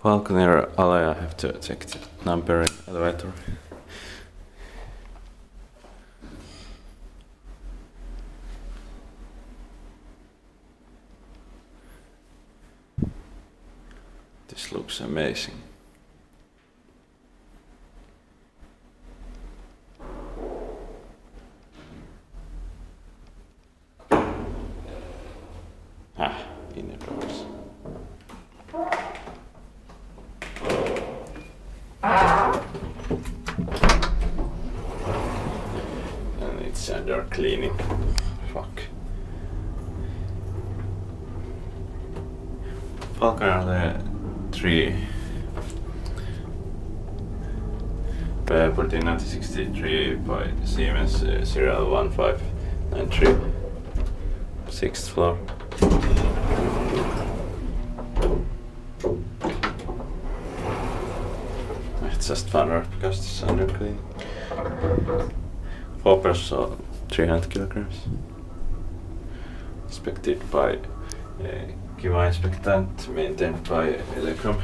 Falkoner Allé, I have to check the number in elevator. This looks amazing. Inner doors. And it's under cleaning. Fuck. Falkoner Allé 3. Built in 1963 by Siemens, serial 1593. 6th floor. It's just funner because it's under clean. 4 person, 300 kilograms. Inspected by Kiva Inspectant, maintained by Electrum.